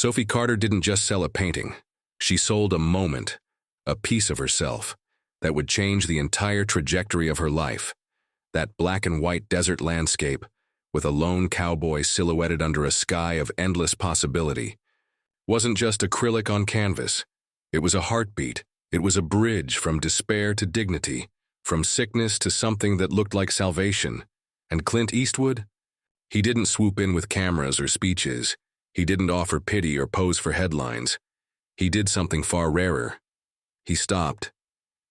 Sophie Carter didn't just sell a painting. She sold a moment, a piece of herself, that would change the entire trajectory of her life. That black and white desert landscape, with a lone cowboy silhouetted under a sky of endless possibility, wasn't just acrylic on canvas. It was a heartbeat. It was a bridge from despair to dignity, from sickness to something that looked like salvation. And Clint Eastwood? He didn't swoop in with cameras or speeches. He didn't offer pity or pose for headlines. He did something far rarer. He stopped.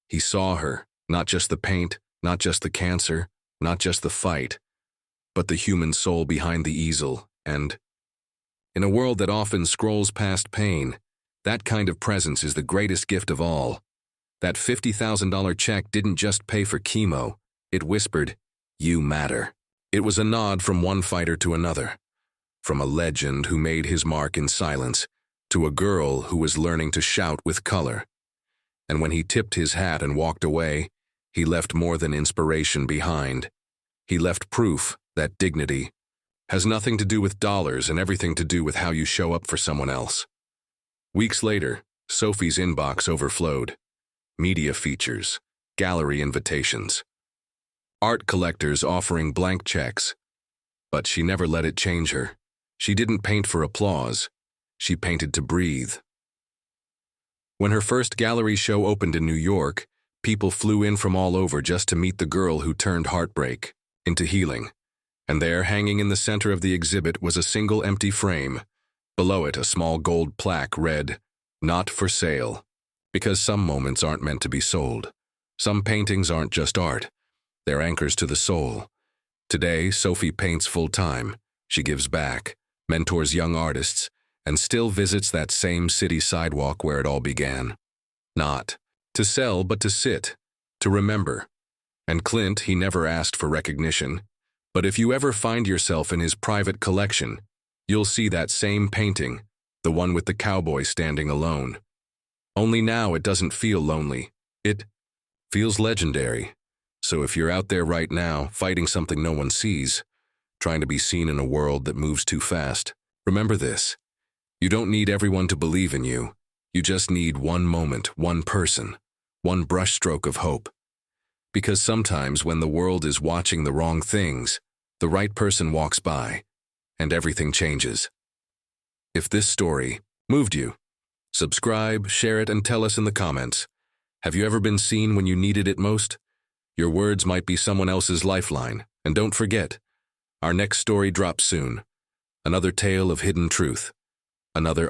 He saw her, not just the paint, not just the cancer, not just the fight, but the human soul behind the easel. And in a world that often scrolls past pain, that kind of presence is the greatest gift of all. That $50,000 check didn't just pay for chemo. It whispered, "You matter." It was a nod from one fighter to another, from a legend who made his mark in silence to a girl who was learning to shout with color. And when he tipped his hat and walked away, he left more than inspiration behind. He left proof that dignity has nothing to do with dollars and everything to do with how you show up for someone else. Weeks later, Sophie's inbox overflowed. Media features, gallery invitations, art collectors offering blank checks. But she never let it change her. She didn't paint for applause. She painted to breathe. When her first gallery show opened in New York, people flew in from all over just to meet the girl who turned heartbreak into healing. And there, hanging in the center of the exhibit, was a single empty frame. Below it, a small gold plaque read, "Not for sale." Because some moments aren't meant to be sold. Some paintings aren't just art. They're anchors to the soul. Today, Sophie paints full-time. She gives back, mentors young artists, and still visits that same city sidewalk where it all began. Not to sell, but to sit, to remember. And Clint, he never asked for recognition. But if you ever find yourself in his private collection, you'll see that same painting, the one with the cowboy standing alone. Only now it doesn't feel lonely. It feels legendary. So if you're out there right now, fighting something no one sees, trying to be seen in a world that moves too fast, remember this. You don't need everyone to believe in you. You just need one moment, one person, one brushstroke of hope. Because sometimes when the world is watching the wrong things, the right person walks by, and everything changes. If this story moved you, subscribe, share it, and tell us in the comments. Have you ever been seen when you needed it most? Your words might be someone else's lifeline. And don't forget, our next story drops soon. Another tale of hidden truth. Another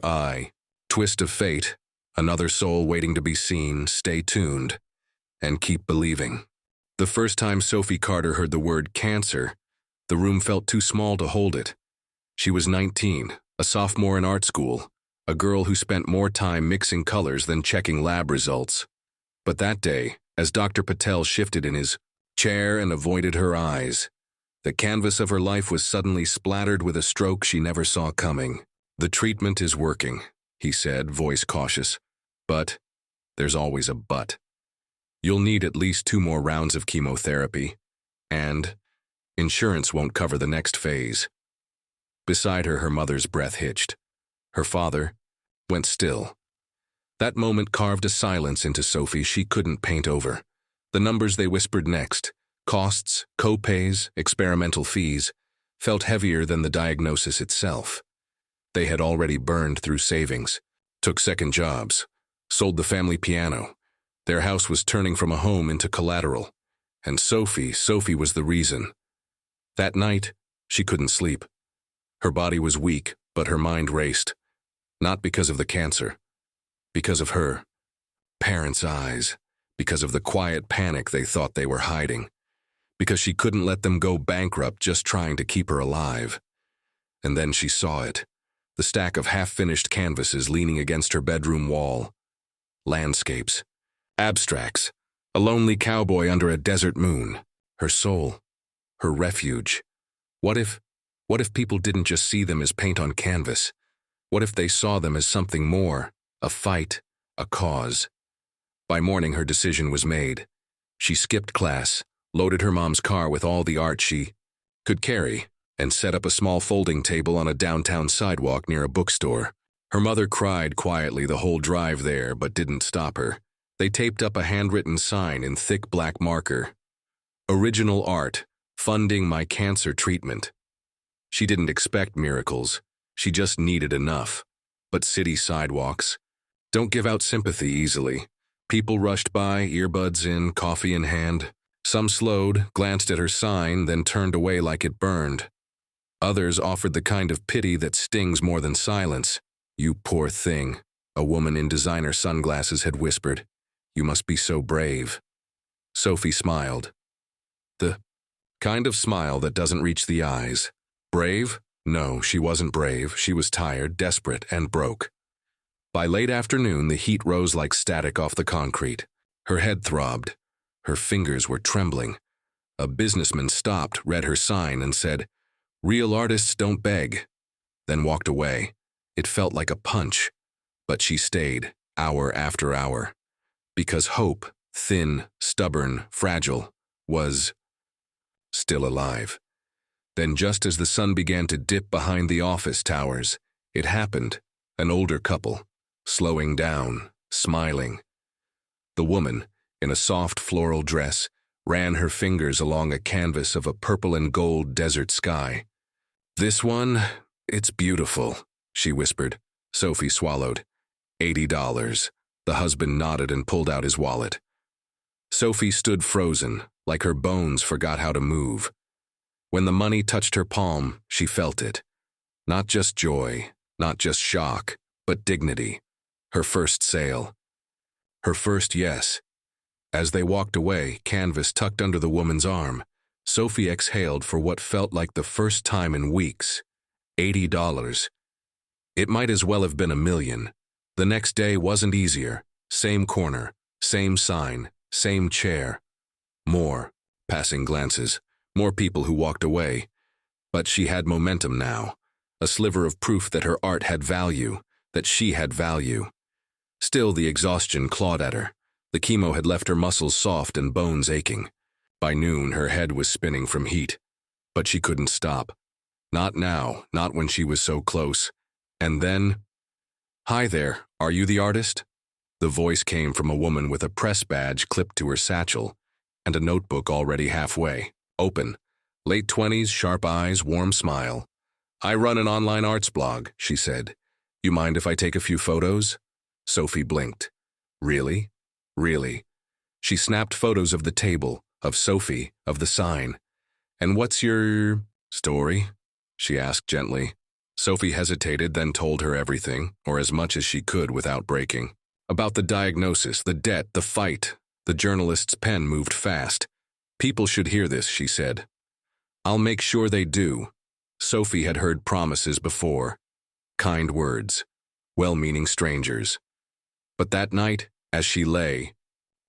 twist of fate. Another soul waiting to be seen. Stay tuned and keep believing. The first time Sophie Carter heard the word cancer, the room felt too small to hold it. She was 19, a sophomore in art school, a girl who spent more time mixing colors than checking lab results. But that day, as Dr. Patel shifted in his chair and avoided her eyes, the canvas of her life was suddenly splattered with a stroke she never saw coming. "The treatment is working," he said, voice cautious. "But there's always a but. You'll need at least 2 more rounds of chemotherapy, and insurance won't cover the next phase." Beside her, her mother's breath hitched. Her father went still. That moment carved a silence into Sophie she couldn't paint over. The numbers they whispered next, costs, co-pays, experimental fees, felt heavier than the diagnosis itself. They had already burned through savings, took second jobs, sold the family piano. Their house was turning from a home into collateral. And Sophie was the reason. That night, she couldn't sleep. Her body was weak, but her mind raced. Not because of the cancer. Because of her parents' eyes. Because of the quiet panic they thought they were hiding. Because she couldn't let them go bankrupt just trying to keep her alive. And then she saw it. The stack of half-finished canvases leaning against her bedroom wall. Landscapes. Abstracts. A lonely cowboy under a desert moon. Her soul. Her refuge. What if people didn't just see them as paint on canvas? What if they saw them as something more? A fight. A cause. By morning, her decision was made. She skipped class, loaded her mom's car with all the art she could carry, and set up a small folding table on a downtown sidewalk near a bookstore. Her mother cried quietly the whole drive there, but didn't stop her. They taped up a handwritten sign in thick black marker. Original art, funding my cancer treatment. She didn't expect miracles. She just needed enough. But city sidewalks don't give out sympathy easily. People rushed by, earbuds in, coffee in hand. Some slowed, glanced at her sign, then turned away like it burned. Others offered the kind of pity that stings more than silence. "You poor thing," a woman in designer sunglasses had whispered. "You must be so brave." Sophie smiled. The kind of smile that doesn't reach the eyes. Brave? No, she wasn't brave. She was tired, desperate, and broke. By late afternoon, the heat rose like static off the concrete. Her head throbbed. Her fingers were trembling. A businessman stopped, read her sign, and said, "Real artists don't beg," then walked away. It felt like a punch, but she stayed, hour after hour, because hope, thin, stubborn, fragile, was still alive. Then just as the sun began to dip behind the office towers, it happened, an older couple, slowing down, smiling. The woman, in a soft floral dress, ran her fingers along a canvas of a purple and gold desert sky. "This one, it's beautiful," she whispered. Sophie swallowed. $80. The husband nodded and pulled out his wallet. Sophie stood frozen, like her bones forgot how to move. When the money touched her palm, she felt it. Not just joy, not just shock, but dignity. Her first sale. Her first yes. As they walked away, canvas tucked under the woman's arm, Sophie exhaled for what felt like the first time in weeks. $80. It might as well have been $1 million. The next day wasn't easier. Same corner, same sign, same chair. More passing glances, more people who walked away. But she had momentum now, a sliver of proof that her art had value, that she had value. Still, the exhaustion clawed at her. The chemo had left her muscles soft and bones aching. By noon, her head was spinning from heat. But she couldn't stop. Not now, not when she was so close. And then, "Hi there, are you the artist?" The voice came from a woman with a press badge clipped to her satchel, and a notebook already halfway, open. Late 20s, sharp eyes, warm smile. "I run an online arts blog," she said. "You mind if I take a few photos?" Sophie blinked. "Really? Really?" She snapped photos of the table, of Sophie, of the sign. "And what's your story?" she asked gently. Sophie hesitated, then told her everything, or as much as she could without breaking. About the diagnosis, the debt, the fight. The journalist's pen moved fast. "People should hear this," she said. "I'll make sure they do." Sophie had heard promises before. Kind words. Well-meaning strangers. But that night, as she lay,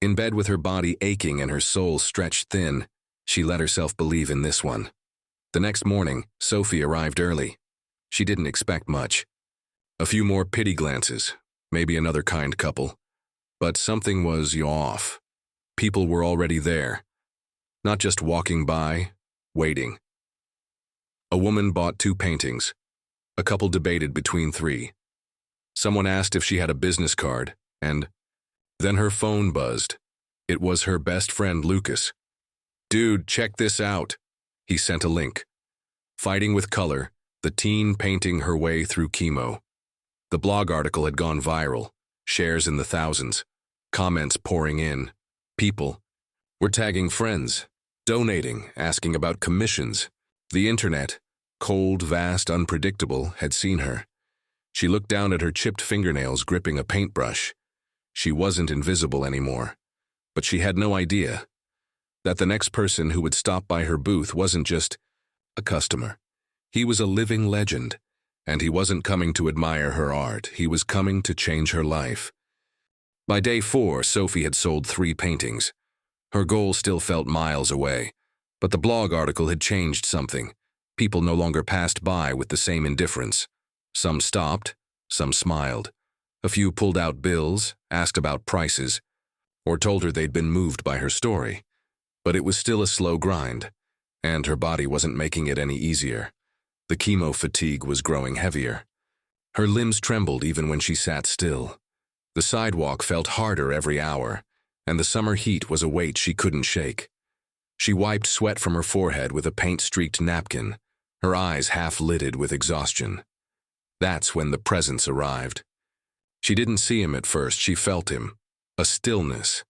in bed with her body aching and her soul stretched thin, she let herself believe in this one. The next morning, Sophie arrived early. She didn't expect much. A few more pity glances, maybe another kind couple. But something was off. People were already there. Not just walking by, waiting. A woman bought 2 paintings. A couple debated between 3. Someone asked if she had a business card, and then her phone buzzed. It was her best friend, Lucas. "Dude, check this out." He sent a link. Fighting with color, the teen painting her way through chemo. The blog article had gone viral, shares in the thousands, comments pouring in. People were tagging friends, donating, asking about commissions. The internet, cold, vast, unpredictable, had seen her. She looked down at her chipped fingernails gripping a paintbrush. She wasn't invisible anymore, but she had no idea that the next person who would stop by her booth wasn't just a customer. He was a living legend, and he wasn't coming to admire her art. He was coming to change her life. By day 4, Sophie had sold 3 paintings. Her goal still felt miles away, but the blog article had changed something. People no longer passed by with the same indifference. Some stopped, some smiled. A few pulled out bills, asked about prices, or told her they'd been moved by her story. But it was still a slow grind, and her body wasn't making it any easier. The chemo fatigue was growing heavier. Her limbs trembled even when she sat still. The sidewalk felt harder every hour, and the summer heat was a weight she couldn't shake. She wiped sweat from her forehead with a paint-streaked napkin, her eyes half-lidded with exhaustion. That's when the presence arrived. She didn't see him at first, she felt him. A stillness.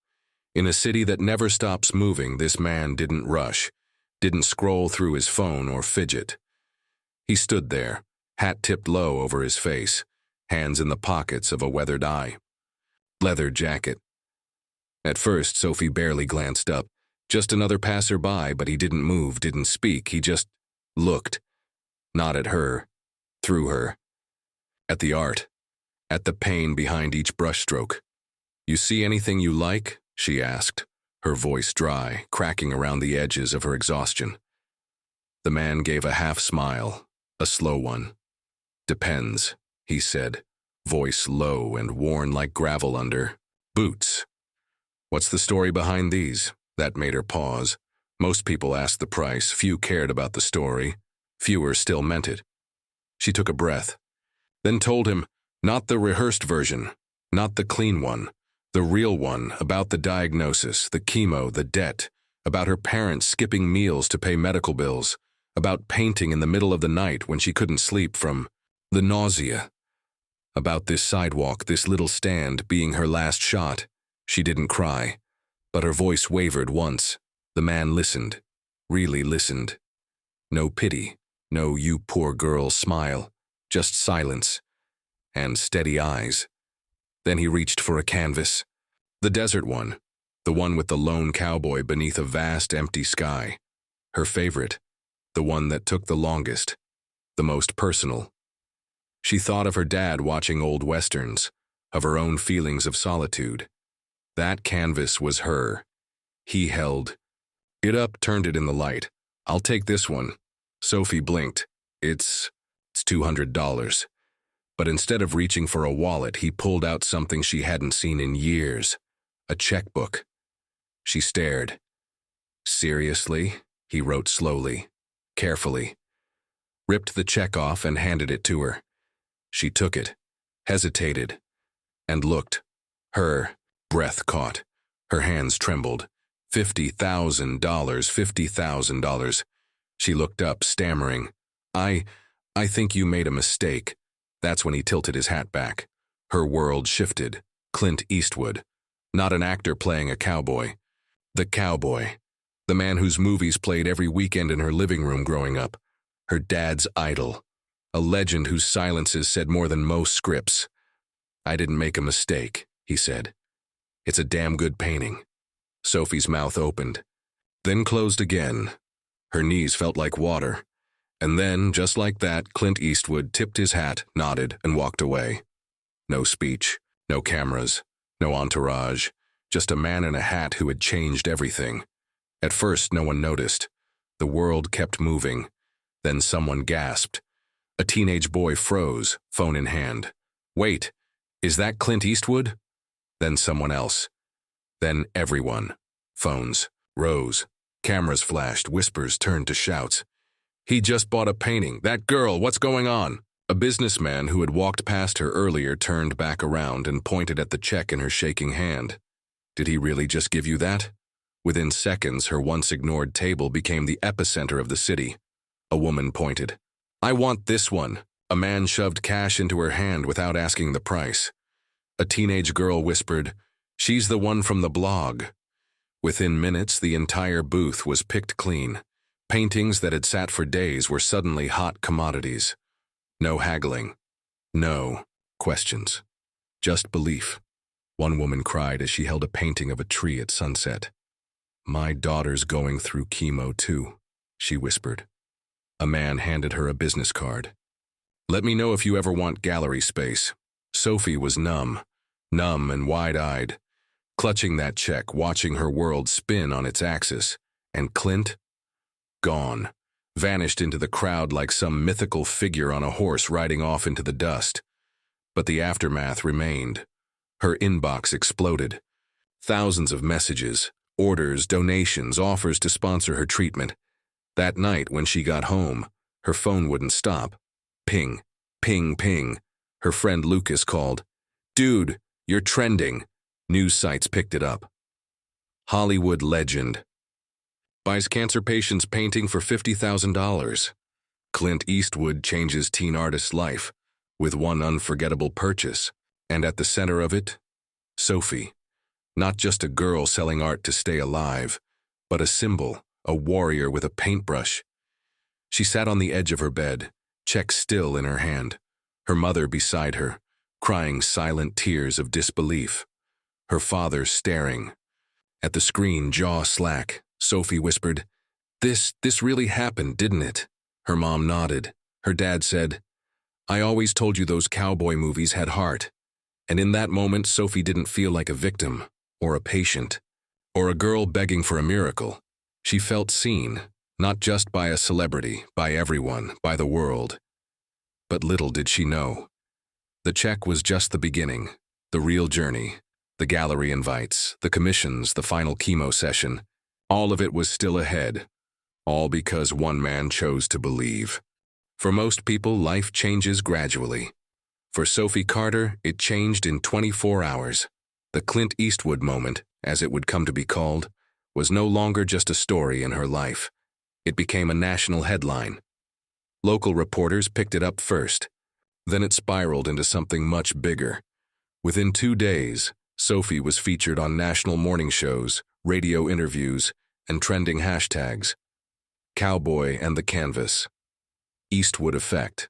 In a city that never stops moving, this man didn't rush, didn't scroll through his phone or fidget. He stood there, hat tipped low over his face, hands in the pockets of a weathered eye. Leather jacket. At first, Sophie barely glanced up. Just another passerby, but he didn't move, didn't speak, he just looked. Not at her, through her. At the art. At the pain behind each brushstroke. "You see anything you like?" she asked, her voice dry, cracking around the edges of her exhaustion. The man gave a half-smile, a slow one. "Depends," he said, voice low and worn like gravel under boots. "What's the story behind these?" That made her pause. Most people asked the price, few cared about the story, fewer still meant it. She took a breath, then told him, not the rehearsed version, not the clean one, the real one, about the diagnosis, the chemo, the debt, about her parents skipping meals to pay medical bills, about painting in the middle of the night when she couldn't sleep from the nausea, about this sidewalk, this little stand being her last shot. She didn't cry, but her voice wavered once. The man listened, really listened. No pity, no "you poor girl" smile, just silence and steady eyes. Then he reached for a canvas. The desert one, the one with the lone cowboy beneath a vast empty sky. Her favorite, the one that took the longest, the most personal. She thought of her dad watching old westerns, of her own feelings of solitude. That canvas was her. He held it up, turned it in the light. "I'll take this one." Sophie blinked. It's $200. But instead of reaching for a wallet, he pulled out something she hadn't seen in years. A checkbook. She stared. "Seriously?" he wrote slowly, carefully. Ripped the check off and handed it to her. She took it, hesitated, and looked. Her breath caught. Her hands trembled. $50,000, $50,000. She looked up, stammering. I think you made a mistake." That's when he tilted his hat back. Her world shifted. Clint Eastwood. Not an actor playing a cowboy. The cowboy. The man whose movies played every weekend in her living room growing up. Her dad's idol. A legend whose silences said more than most scripts. "I didn't make a mistake," he said. "It's a damn good painting." Sophie's mouth opened, then closed again. Her knees felt like water. And then, just like that, Clint Eastwood tipped his hat, nodded, and walked away. No speech, no cameras, no entourage, just a man in a hat who had changed everything. At first, no one noticed. The world kept moving. Then someone gasped. A teenage boy froze, phone in hand. "Wait, is that Clint Eastwood?" Then someone else. Then everyone. Phones rose. Cameras flashed. Whispers turned to shouts. "He just bought a painting. That girl, what's going on?" A businessman who had walked past her earlier turned back around and pointed at the check in her shaking hand. "Did he really just give you that?" Within seconds, her once ignored table became the epicenter of the city. A woman pointed. "I want this one." A man shoved cash into her hand without asking the price. A teenage girl whispered, "She's the one from the blog." Within minutes, the entire booth was picked clean. Paintings that had sat for days were suddenly hot commodities. No haggling. No questions. Just belief. One woman cried as she held a painting of a tree at sunset. "My daughter's going through chemo too," she whispered. A man handed her a business card. "Let me know if you ever want gallery space." Sophie was numb and wide-eyed, clutching that check, watching her world spin on its axis. And Clint? Gone. Vanished into the crowd like some mythical figure on a horse riding off into the dust. But the aftermath remained. Her inbox exploded. Thousands of messages, orders, donations, offers to sponsor her treatment. That night when she got home, her phone wouldn't stop. Ping, ping, ping. Her friend Lucas called, "Dude, you're trending." News sites picked it up. Hollywood legend buys cancer patient's painting for $50,000. Clint Eastwood changes teen artist's life with one unforgettable purchase. And at the center of it, Sophie. Not just a girl selling art to stay alive, but a symbol, a warrior with a paintbrush. She sat on the edge of her bed, check still in her hand, her mother beside her, crying silent tears of disbelief. Her father staring. At the screen, jaw slack, Sophie whispered, This really happened, didn't it?" Her mom nodded. Her dad said, "I always told you those cowboy movies had heart." And in that moment, Sophie didn't feel like a victim, or a patient, or a girl begging for a miracle. She felt seen, not just by a celebrity, by everyone, by the world. But little did she know. The check was just the beginning, the real journey, the gallery invites, the commissions, the final chemo session. All of it was still ahead, all because one man chose to believe. For most people, life changes gradually. For Sophie Carter, it changed in 24 hours. The Clint Eastwood moment, as it would come to be called, was no longer just a story in her life. It became a national headline. Local reporters picked it up first. Then it spiraled into something much bigger. Within 2 days, Sophie was featured on national morning shows, radio interviews, and trending hashtags. Cowboy and the Canvas. Eastwood Effect.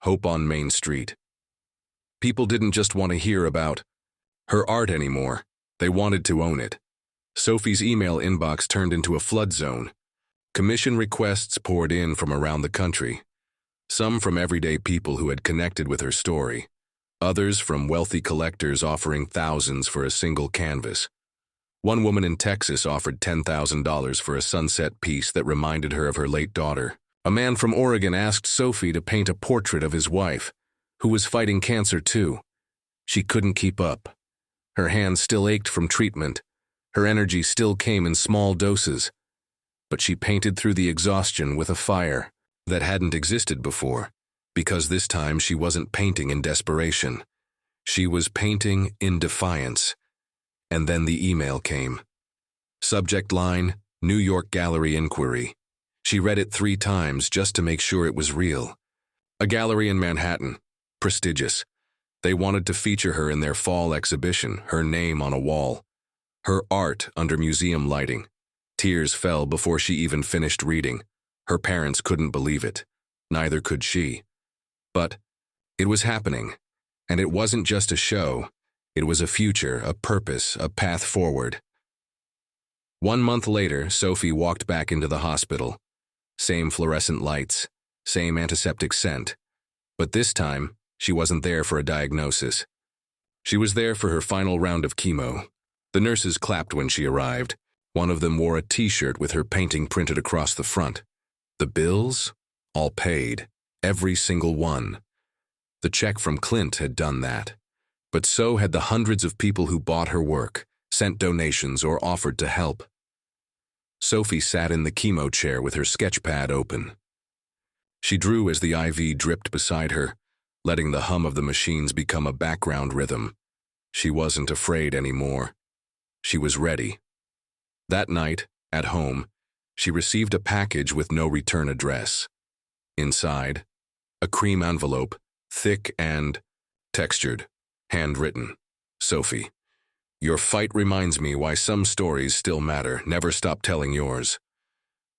Hope on Main Street. People didn't just want to hear about her art anymore. They wanted to own it. Sophie's email inbox turned into a flood zone. Commission requests poured in from around the country. Some from everyday people who had connected with her story. Others from wealthy collectors offering thousands for a single canvas. One woman in Texas offered $10,000 for a sunset piece that reminded her of her late daughter. A man from Oregon asked Sophie to paint a portrait of his wife, who was fighting cancer too. She couldn't keep up. Her hands still ached from treatment. Her energy still came in small doses. But she painted through the exhaustion with a fire that hadn't existed before, because this time she wasn't painting in desperation. She was painting in defiance. And then the email came. Subject line, New York Gallery Inquiry. She read it 3 times just to make sure it was real. A gallery in Manhattan. Prestigious. They wanted to feature her in their fall exhibition, her name on a wall. Her art under museum lighting. Tears fell before she even finished reading. Her parents couldn't believe it. Neither could she. But it was happening. And it wasn't just a show. It was a future, a purpose, a path forward. 1 month later, Sophie walked back into the hospital. Same fluorescent lights, same antiseptic scent. But this time, she wasn't there for a diagnosis. She was there for her final round of chemo. The nurses clapped when she arrived. One of them wore a t-shirt with her painting printed across the front. The bills? All paid. Every single one. The check from Clint had done that. But so had the hundreds of people who bought her work, sent donations, or offered to help. Sophie sat in the chemo chair with her sketch pad open. She drew as the IV dripped beside her, letting the hum of the machines become a background rhythm. She wasn't afraid anymore. She was ready. That night, at home, she received a package with no return address. Inside, a cream envelope, thick and textured, handwritten. Sophie, your fight reminds me why some stories still matter. Never stop telling yours.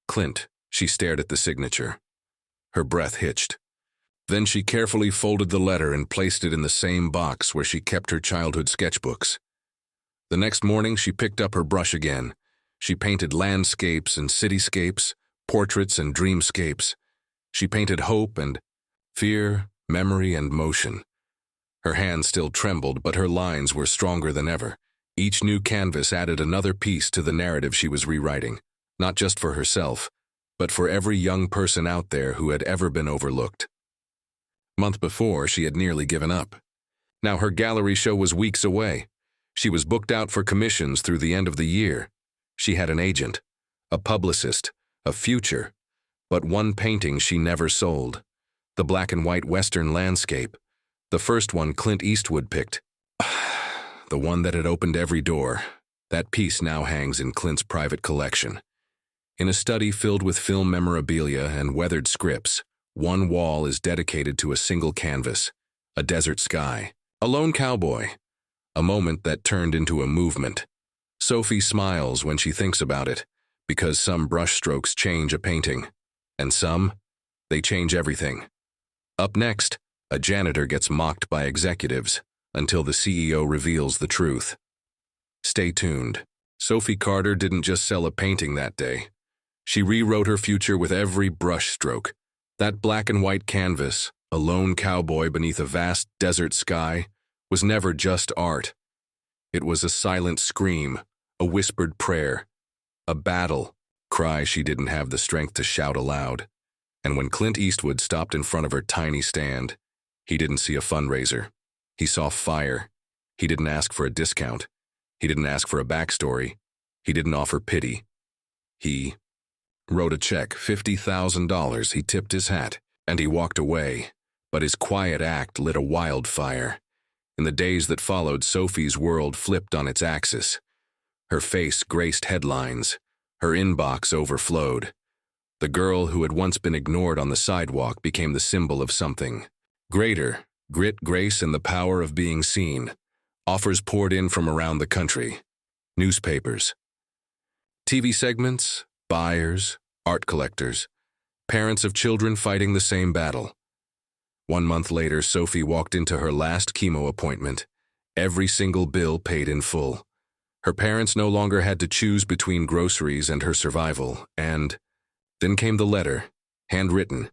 Clint, she stared at the signature. Her breath hitched. Then she carefully folded the letter and placed it in the same box where she kept her childhood sketchbooks. The next morning, she picked up her brush again. She painted landscapes and cityscapes, portraits and dreamscapes. She painted hope and fear, memory and motion. Her hands still trembled, but her lines were stronger than ever. Each new canvas added another piece to the narrative she was rewriting, not just for herself, but for every young person out there who had ever been overlooked. Month before, she had nearly given up. Now her gallery show was weeks away. She was booked out for commissions through the end of the year. She had an agent, a publicist, a future, but one painting she never sold. The black and white Western landscape, The first one Clint Eastwood picked. The one that had opened every door. That piece now hangs in Clint's private collection. In a study filled with film memorabilia and weathered scripts, one wall is dedicated to a single canvas, a desert sky, a lone cowboy, a moment that turned into a movement. Sophie smiles when she thinks about it, because some brushstrokes change a painting, and some, they change everything. Up next, a janitor gets mocked by executives until the CEO reveals the truth. Stay tuned. Sophie Carter didn't just sell a painting that day. She rewrote her future with every brushstroke. That black and white canvas, a lone cowboy beneath a vast desert sky, was never just art. It was a silent scream, a whispered prayer, a battle cry she didn't have the strength to shout aloud. And when Clint Eastwood stopped in front of her tiny stand, he didn't see a fundraiser. He saw fire. He didn't ask for a discount. He didn't ask for a backstory. He didn't offer pity. He wrote a check, $50,000. He tipped his hat, and he walked away. But his quiet act lit a wildfire. In the days that followed, Sophie's world flipped on its axis. Her face graced headlines. Her inbox overflowed. The girl who had once been ignored on the sidewalk became the symbol of something greater. Grit, grace, and the power of being seen. Offers poured in from around the country. Newspapers. TV segments, buyers, art collectors, parents of children fighting the same battle. 1 month later, Sophie walked into her last chemo appointment. Every single bill paid in full. Her parents no longer had to choose between groceries and her survival, and then came the letter, handwritten,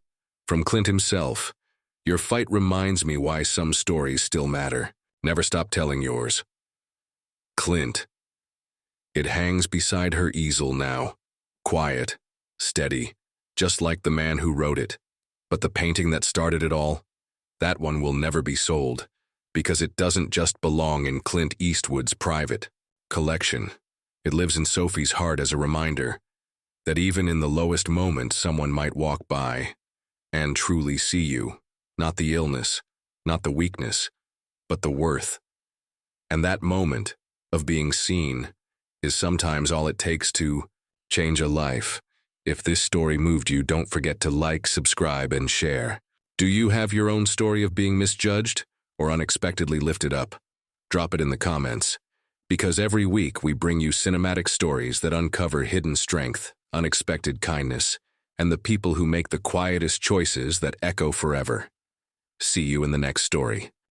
from Clint himself. Your fight reminds me why some stories still matter. Never stop telling yours. Clint. It hangs beside her easel now. Quiet, steady, just like the man who wrote it. But the painting that started it all, that one will never be sold, because it doesn't just belong in Clint Eastwood's private collection. It lives in Sophie's heart as a reminder that even in the lowest moment someone might walk by and truly see you. Not the illness, not the weakness, but the worth. And that moment of being seen is sometimes all it takes to change a life. If this story moved you, don't forget to like, subscribe, and share. Do you have your own story of being misjudged or unexpectedly lifted up? Drop it in the comments. Because every week we bring you cinematic stories that uncover hidden strength, unexpected kindness, and the people who make the quietest choices that echo forever. See you in the next story.